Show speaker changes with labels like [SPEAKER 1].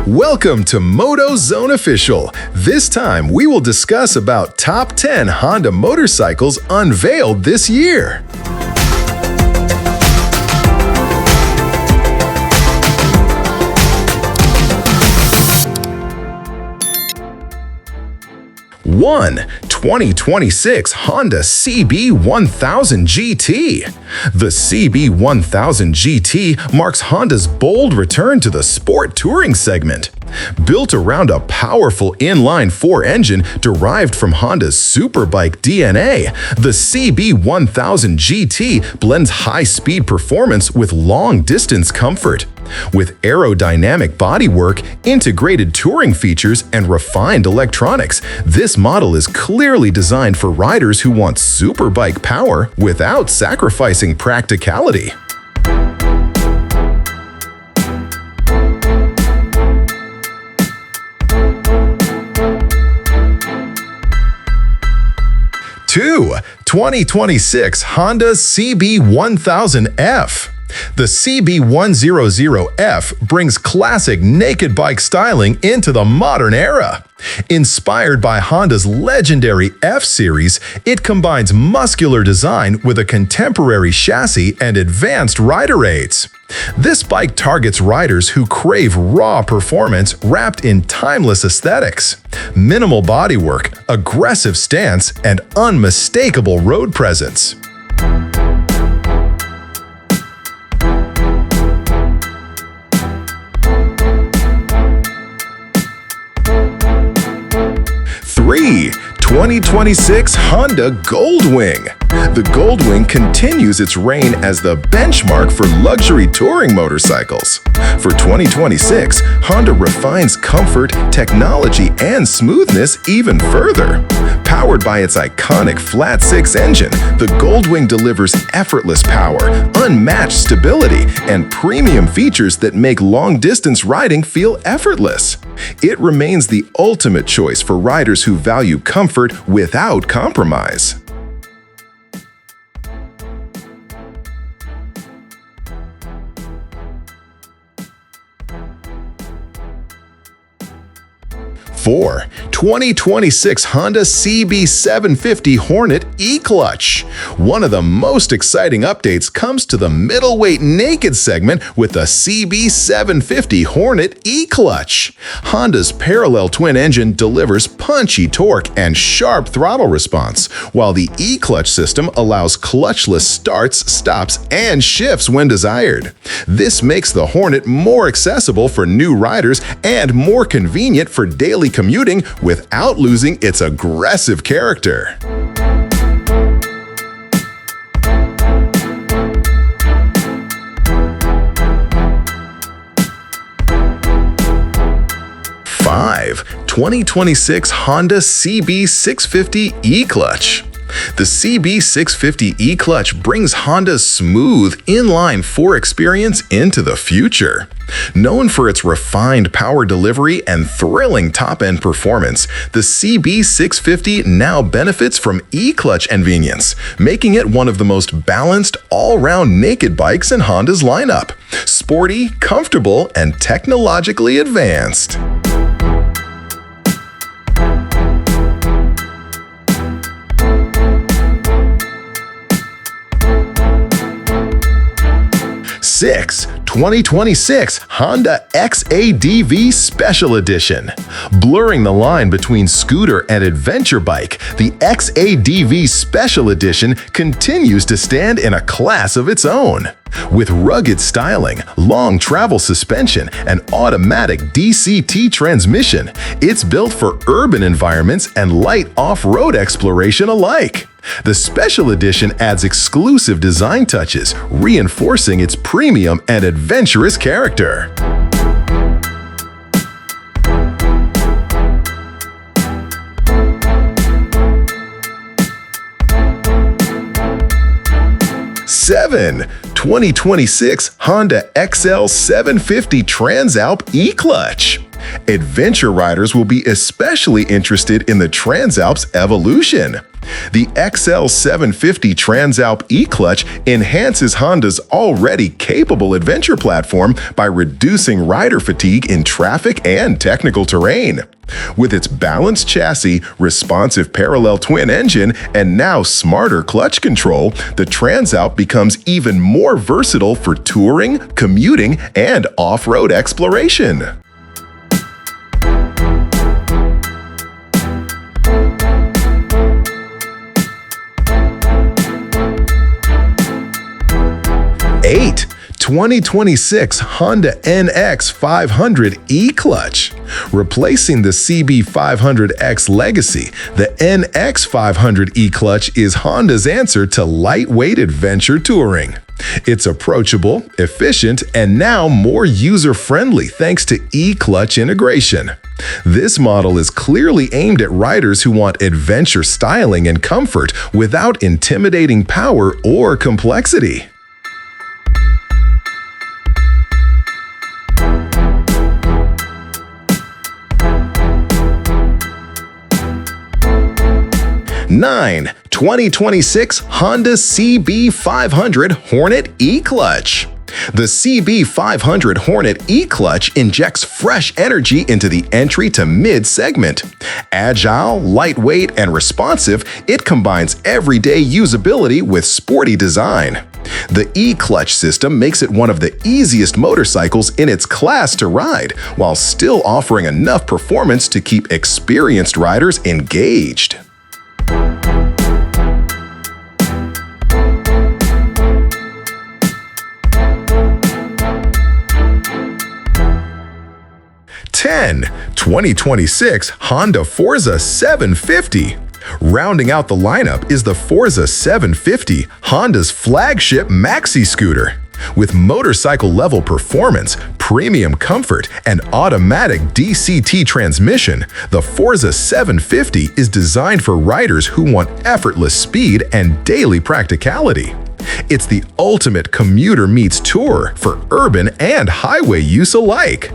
[SPEAKER 1] Welcome to Moto Zone Official. This time we will discuss about top 10 Honda motorcycles unveiled this year. One, 2026 Honda CB1000 GT. The CB1000 GT marks Honda's bold return to the sport touring segment. Built around a powerful inline-4 engine derived from Honda's superbike DNA, the CB1000 GT blends high-speed performance with long-distance comfort. With aerodynamic bodywork, integrated touring features, and refined electronics, this model is clearly designed for riders who want superbike power without sacrificing practicality. Two, 2026 Honda CB1000F. The CB100F brings classic naked bike styling into the modern era. Inspired by Honda's legendary F-Series, it combines muscular design with a contemporary chassis and advanced rider aids. This bike targets riders who crave raw performance wrapped in timeless aesthetics. Minimal bodywork, aggressive stance, and unmistakable road presence. Three, 2026 Honda Gold Wing. The Gold Wing continues its reign as the benchmark for luxury touring motorcycles. For 2026, Honda refines comfort, technology, and smoothness even further. Powered by its iconic flat-six engine, the Gold Wing delivers effortless power, unmatched stability, and premium features that make long-distance riding feel effortless. It remains the ultimate choice for riders who value comfort without compromise. Four, 2026 Honda CB750 Hornet E-Clutch. One of the most exciting updates comes to the middleweight naked segment with the CB750 Hornet E-Clutch. Honda's parallel twin engine delivers punchy torque and sharp throttle response, while the E-Clutch system allows clutchless starts, stops, and shifts when desired. This makes the Hornet more accessible for new riders and more convenient for daily commuting without losing its aggressive character. Five, 2026 Honda CB650 E-Clutch. The CB650 E-Clutch brings Honda's smooth, inline-4 experience into the future. Known for its refined power delivery and thrilling top-end performance, the CB650 now benefits from E-Clutch convenience, making it one of the most balanced, all-round naked bikes in Honda's lineup. Sporty, comfortable, and technologically advanced. Six, 2026 Honda X-ADV Special Edition. Blurring the line between scooter and adventure bike, the X-ADV Special Edition continues to stand in a class of its own. With rugged styling, long travel suspension, and automatic DCT transmission, it's built for urban environments and light off-road exploration alike. The Special Edition adds exclusive design touches, reinforcing its premium and adventurous character. Seven, 2026 Honda XL750 Transalp E-Clutch. Adventure riders will be especially interested in the Transalp's evolution. The XL750 Transalp E-Clutch enhances Honda's already capable adventure platform by reducing rider fatigue in traffic and technical terrain. With its balanced chassis, responsive parallel twin engine, and now smarter clutch control, the Transalp becomes even more versatile for touring, commuting, and off-road exploration. Eight, 2026 Honda NX500 E-Clutch. Replacing the CB500X legacy, the NX500 E-Clutch is Honda's answer to lightweight adventure touring. It's approachable, efficient, and now more user-friendly thanks to E-Clutch integration. This model is clearly aimed at riders who want adventure styling and comfort without intimidating power or complexity. Nine, 2026 Honda CB500 Hornet E-Clutch. The CB500 Hornet E-Clutch injects fresh energy into the entry to mid segment. Agile, lightweight, and responsive, it combines everyday usability with sporty design. The E-Clutch system makes it one of the easiest motorcycles in its class to ride, while still offering enough performance to keep experienced riders engaged. Ten, 2026 Honda Forza 750. Rounding out the lineup is the Forza 750, Honda's flagship maxi scooter. With motorcycle-level performance, premium comfort, and automatic DCT transmission, the Forza 750 is designed for riders who want effortless speed and daily practicality. It's the ultimate commuter meets tour for urban and highway use alike.